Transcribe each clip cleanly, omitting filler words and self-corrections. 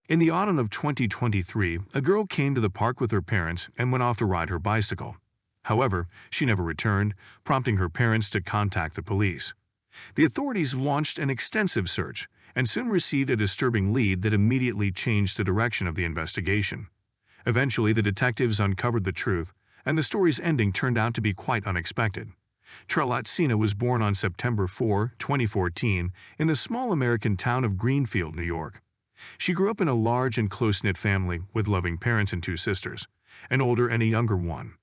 In the autumn of 2023, a girl came to the park with her parents and went off to ride her bicycle. However, she never returned, prompting her parents to contact the police. The authorities launched an extensive search and soon received a disturbing lead that immediately changed the direction of the investigation. Eventually, the detectives uncovered the truth, and the story's ending turned out to be quite unexpected. Charlotte Sina was born on September 4, 2014, in the small American town of Greenfield, New York. She grew up in a large and close-knit family with loving parents and two sisters, an older and a younger one.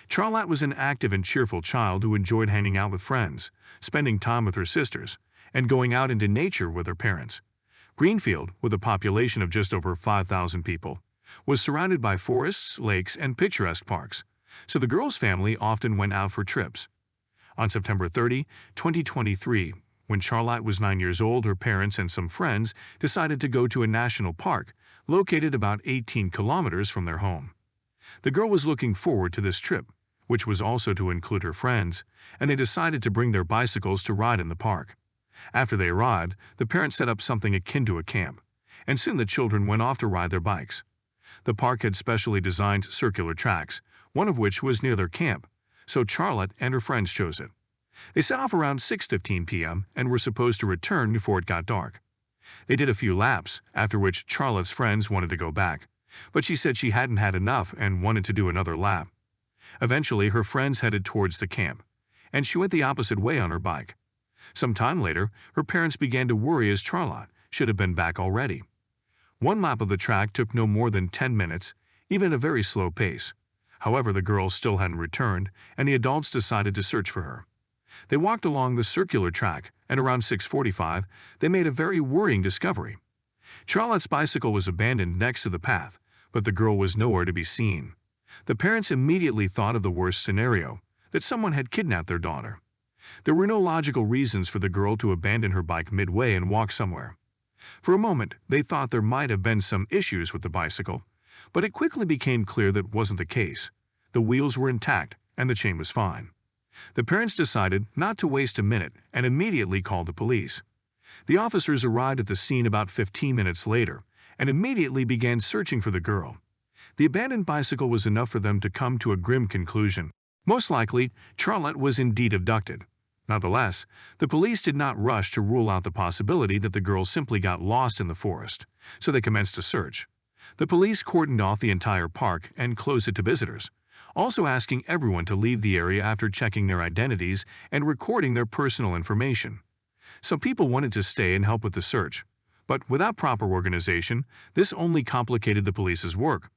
Charlotte was an active and cheerful child who enjoyed hanging out with friends, spending time with her sisters, and going out into nature with her parents. Greenfield, with a population of just over 5,000 people, was surrounded by forests, lakes, and picturesque parks, so the girl's family often went out for trips. On September 30, 2023, when Charlotte was 9 years old, her parents and some friends decided to go to a national park located about 18 kilometers from their home. The girl was looking forward to this trip, which was also to include her friends, and they decided to bring their bicycles to ride in the park. After they arrived, the parents set up something akin to a camp, and soon the children went off to ride their bikes. The park had specially designed circular tracks, one of which was near their camp, so Charlotte and her friends chose it. They set off around 6:15 p.m. and were supposed to return before it got dark. They did a few laps, after which Charlotte's friends wanted to go back, but she said she hadn't had enough and wanted to do another lap. Eventually, her friends headed towards the camp, and she went the opposite way on her bike. Some time later, her parents began to worry as Charlotte should have been back already. One lap of the track took no more than 10 minutes, even at a very slow pace. However, the girl still hadn't returned, and the adults decided to search for her. They walked along the circular track, and around 6:45, they made a very worrying discovery. Charlotte's bicycle was abandoned next to the path, but the girl was nowhere to be seen. The parents immediately thought of the worst scenario, that someone had kidnapped their daughter. There were no logical reasons for the girl to abandon her bike midway and walk somewhere. For a moment, they thought there might have been some issues with the bicycle, but it quickly became clear that wasn't the case. The wheels were intact, and the chain was fine. The parents decided not to waste a minute and immediately called the police. The officers arrived at the scene about 15 minutes later and immediately began searching for the girl. The abandoned bicycle was enough for them to come to a grim conclusion. Most likely, Charlotte was indeed abducted. Nonetheless, the police did not rush to rule out the possibility that the girl simply got lost in the forest, so they commenced a search. The police cordoned off the entire park and closed it to visitors, also asking everyone to leave the area after checking their identities and recording their personal information. Some people wanted to stay and help with the search, but without proper organization, this only complicated the police's work.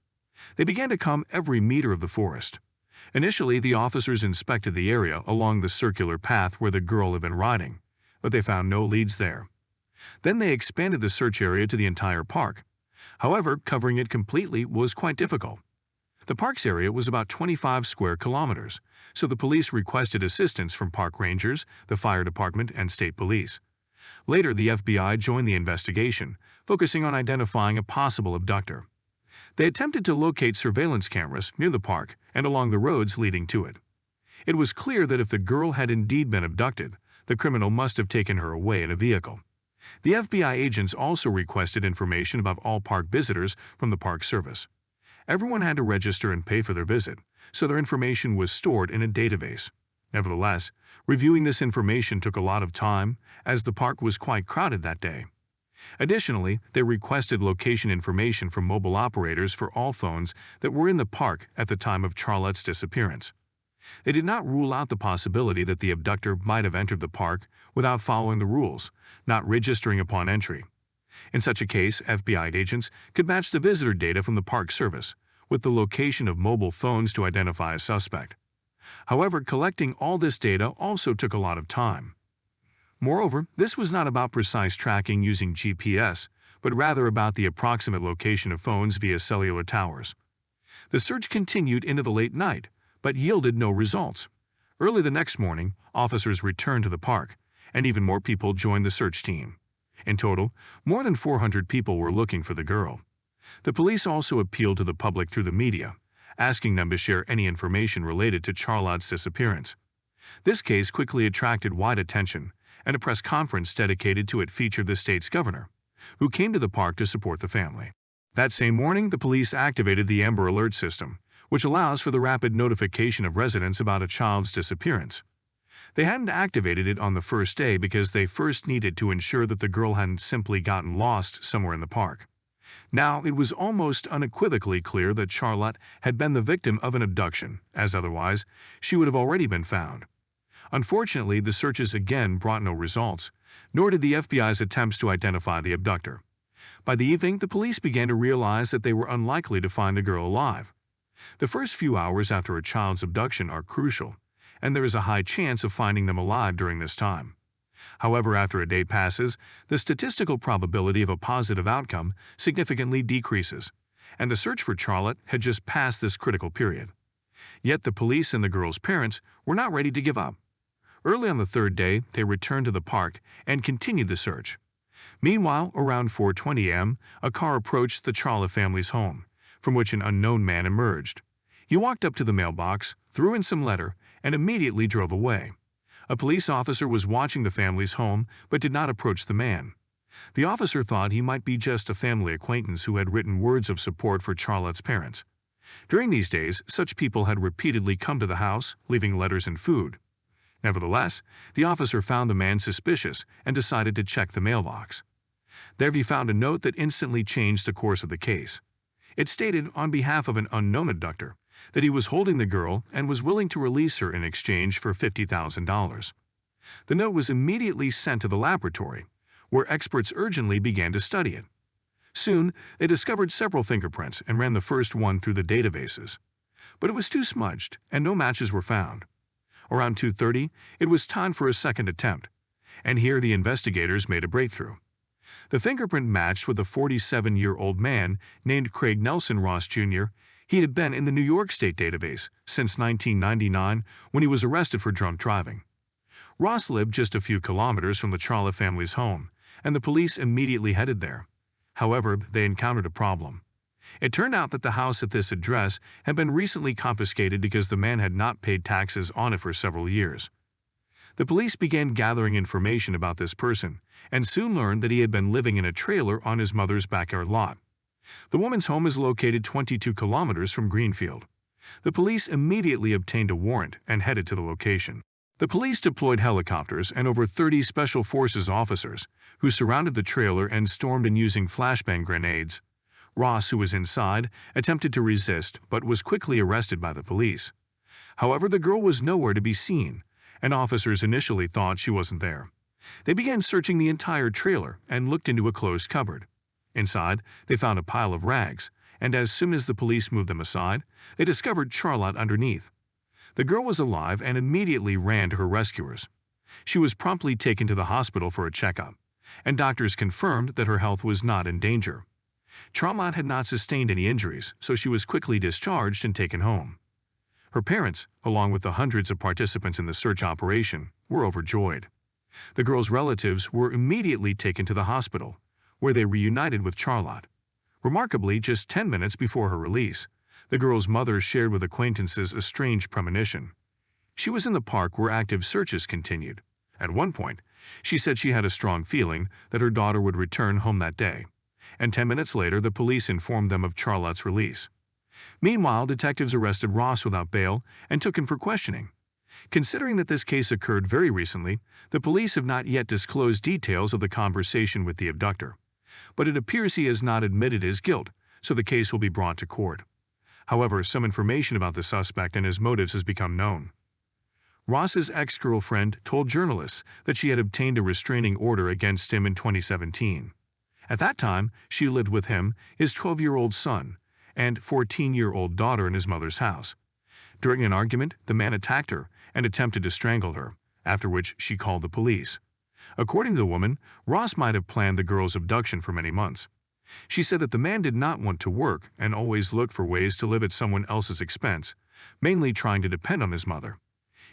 They began to comb every meter of the forest. Initially, the officers inspected the area along the circular path where the girl had been riding, but they found no leads there. Then they expanded the search area to the entire park. However, covering it completely was quite difficult. The park's area was about 25 square kilometers, so the police requested assistance from park rangers, the fire department, and state police. Later, the FBI joined the investigation, focusing on identifying a possible abductor. They attempted to locate surveillance cameras near the park and along the roads leading to it. It was clear that if the girl had indeed been abducted, the criminal must have taken her away in a vehicle. The FBI agents also requested information about all park visitors from the Park Service. Everyone had to register and pay for their visit, so their information was stored in a database. Nevertheless, reviewing this information took a lot of time, as the park was quite crowded that day. Additionally, they requested location information from mobile operators for all phones that were in the park at the time of Charlotte's disappearance. They did not rule out the possibility that the abductor might have entered the park without following the rules, not registering upon entry. In such a case, FBI agents could match the visitor data from the Park Service with the location of mobile phones to identify a suspect. However, collecting all this data also took a lot of time. Moreover, this was not about precise tracking using GPS, but rather about the approximate location of phones via cellular towers. The search continued into the late night, but yielded no results. Early the next morning, officers returned to the park, and even more people joined the search team. In total, more than 400 people were looking for the girl. The police also appealed to the public through the media, asking them to share any information related to Charlotte's disappearance. This case quickly attracted wide attention, and a press conference dedicated to it featured the state's governor, who came to the park to support the family. That same morning, the police activated the Amber Alert system, which allows for the rapid notification of residents about a child's disappearance. They hadn't activated it on the first day because they first needed to ensure that the girl hadn't simply gotten lost somewhere in the park. Now, it was almost unequivocally clear that Charlotte had been the victim of an abduction, as otherwise, she would have already been found. Unfortunately, the searches again brought no results, nor did the FBI's attempts to identify the abductor. By the evening, the police began to realize that they were unlikely to find the girl alive. The first few hours after a child's abduction are crucial, and there is a high chance of finding them alive during this time. However, after a day passes, the statistical probability of a positive outcome significantly decreases, and the search for Charlotte had just passed this critical period. Yet the police and the girl's parents were not ready to give up. Early on the third day, they returned to the park and continued the search. Meanwhile, around 4:20 a.m., a car approached the Charlotte family's home, from which an unknown man emerged. He walked up to the mailbox, threw in some letter, and immediately drove away. A police officer was watching the family's home but did not approach the man. The officer thought he might be just a family acquaintance who had written words of support for Charlotte's parents. During these days, such people had repeatedly come to the house, leaving letters and food. Nevertheless, the officer found the man suspicious and decided to check the mailbox. There he found a note that instantly changed the course of the case. It stated, on behalf of an unknown abductor, that he was holding the girl and was willing to release her in exchange for $50,000. The note was immediately sent to the laboratory, where experts urgently began to study it. Soon, they discovered several fingerprints and ran the first one through the databases. But it was too smudged, and no matches were found. Around 2:30, it was time for a second attempt, and here the investigators made a breakthrough. The fingerprint matched with a 47-year-old man named Craig Nelson Ross Jr. He had been in the New York State database since 1999 when he was arrested for drunk driving. Ross lived just a few kilometers from the Charlotte family's home, and the police immediately headed there. However, they encountered a problem. It turned out that the house at this address had been recently confiscated because the man had not paid taxes on it for several years. The police began gathering information about this person and soon learned that he had been living in a trailer on his mother's backyard lot. The woman's home is located 22 kilometers from Greenfield. The police immediately obtained a warrant and headed to the location. The police deployed helicopters and over 30 Special Forces officers, who surrounded the trailer and stormed in using flashbang grenades. Ross, who was inside, attempted to resist but was quickly arrested by the police. However, the girl was nowhere to be seen, and officers initially thought she wasn't there. They began searching the entire trailer and looked into a closed cupboard. Inside, they found a pile of rags, and as soon as the police moved them aside, they discovered Charlotte underneath. The girl was alive and immediately ran to her rescuers. She was promptly taken to the hospital for a checkup, and doctors confirmed that her health was not in danger. Charlotte had not sustained any injuries, so she was quickly discharged and taken home. Her parents, along with the hundreds of participants in the search operation, were overjoyed. The girl's relatives were immediately taken to the hospital, where they reunited with Charlotte. Remarkably, just 10 minutes before her release, the girl's mother shared with acquaintances a strange premonition. She was in the park where active searches continued. At one point, she said she had a strong feeling that her daughter would return home that day, and 10 minutes later the police informed them of Charlotte's release. Meanwhile, detectives arrested Ross without bail and took him for questioning. Considering that this case occurred very recently, the police have not yet disclosed details of the conversation with the abductor. But it appears he has not admitted his guilt, so the case will be brought to court. However, some information about the suspect and his motives has become known. Ross's ex-girlfriend told journalists that she had obtained a restraining order against him in 2017. At that time, she lived with him, his 12-year-old son, and 14-year-old daughter in his mother's house. During an argument, the man attacked her and attempted to strangle her, after which she called the police. According to the woman, Ross might have planned the girl's abduction for many months. She said that the man did not want to work and always looked for ways to live at someone else's expense, mainly trying to depend on his mother.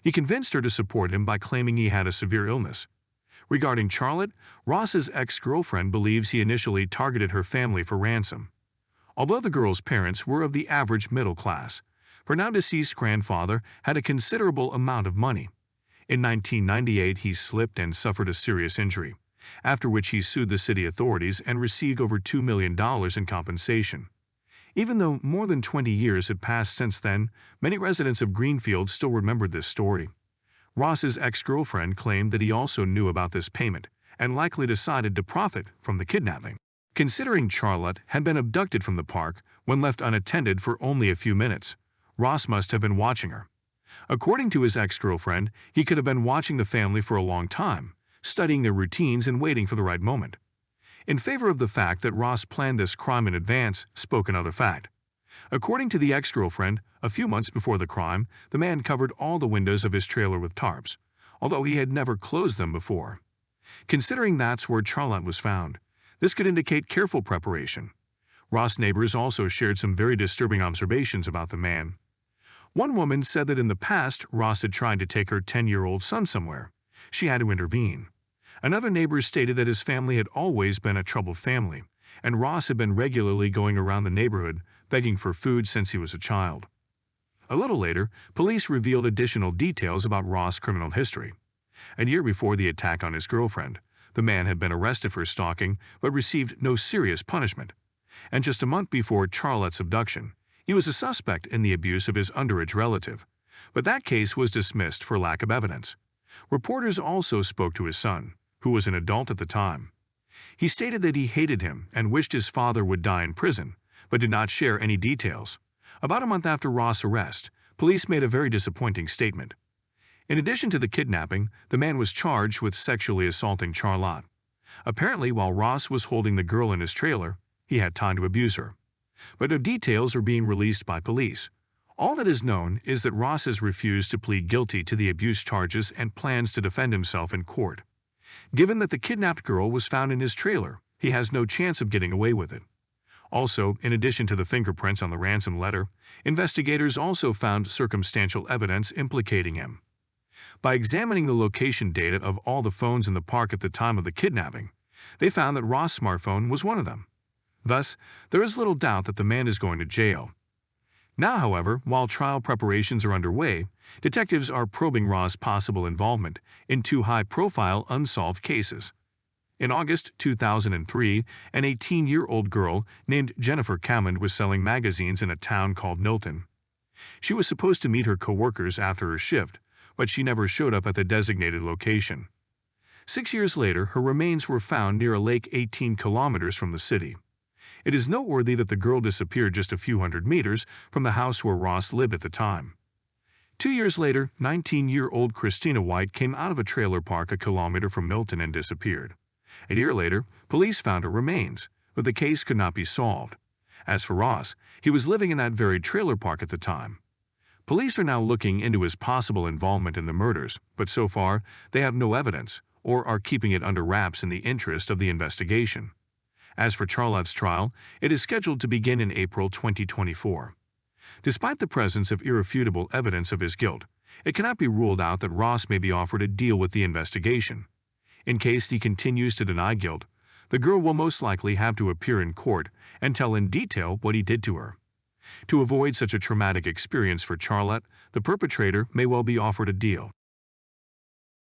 He convinced her to support him by claiming he had a severe illness. Regarding Charlotte, Ross's ex-girlfriend believes he initially targeted her family for ransom. Although the girl's parents were of the average middle class, her now-deceased grandfather had a considerable amount of money. In 1998, he slipped and suffered a serious injury, after which he sued the city authorities and received over $2 million in compensation. Even though more than 20 years had passed since then, many residents of Greenfields still remembered this story. Ross's ex-girlfriend claimed that he also knew about this payment and likely decided to profit from the kidnapping. Considering Charlotte had been abducted from the park when left unattended for only a few minutes, Ross must have been watching her. According to his ex-girlfriend, he could have been watching the family for a long time, studying their routines and waiting for the right moment. In favor of the fact that Ross planned this crime in advance spoke another fact. According to the ex-girlfriend, a few months before the crime, the man covered all the windows of his trailer with tarps, although he had never closed them before. Considering that's where Charlotte was found, this could indicate careful preparation. Ross' neighbors also shared some very disturbing observations about the man. One woman said that in the past, Ross had tried to take her 10-year-old son somewhere. She had to intervene. Another neighbor stated that his family had always been a troubled family, and Ross had been regularly going around the neighborhood begging for food since he was a child. A little later, police revealed additional details about Ross' criminal history. A year before the attack on his girlfriend, the man had been arrested for stalking but received no serious punishment. And just a month before Charlotte's abduction, he was a suspect in the abuse of his underage relative, but that case was dismissed for lack of evidence. Reporters also spoke to his son, who was an adult at the time. He stated that he hated him and wished his father would die in prison, but did not share any details. About a month after Ross' arrest, police made a very disappointing statement. In addition to the kidnapping, the man was charged with sexually assaulting Charlotte. Apparently, while Ross was holding the girl in his trailer, he had time to abuse her. But no details are being released by police. All that is known is that Ross has refused to plead guilty to the abuse charges and plans to defend himself in court. Given that the kidnapped girl was found in his trailer, he has no chance of getting away with it. Also, in addition to the fingerprints on the ransom letter, investigators also found circumstantial evidence implicating him. By examining the location data of all the phones in the park at the time of the kidnapping, they found that Ross' smartphone was one of them. Thus, there is little doubt that the man is going to jail. Now, however, while trial preparations are underway, detectives are probing Ross' possible involvement in two high-profile unsolved cases. In August 2003, an 18-year-old girl named Jennifer Cammond was selling magazines in a town called Milton. She was supposed to meet her coworkers after her shift, but she never showed up at the designated location. 6 years later, her remains were found near a lake 18 kilometers from the city. It is noteworthy that the girl disappeared just a few hundred meters from the house where Ross lived at the time. 2 years later, 19-year-old Christina White came out of a trailer park a kilometer from Milton and disappeared. A year later, police found her remains, but the case could not be solved. As for Ross, he was living in that very trailer park at the time. Police are now looking into his possible involvement in the murders, but so far, they have no evidence or are keeping it under wraps in the interest of the investigation. As for Charlotte's trial, it is scheduled to begin in April 2024. Despite the presence of irrefutable evidence of his guilt, it cannot be ruled out that Ross may be offered a deal with the investigation. In case he continues to deny guilt, the girl will most likely have to appear in court and tell in detail what he did to her. To avoid such a traumatic experience for Charlotte, the perpetrator may well be offered a deal.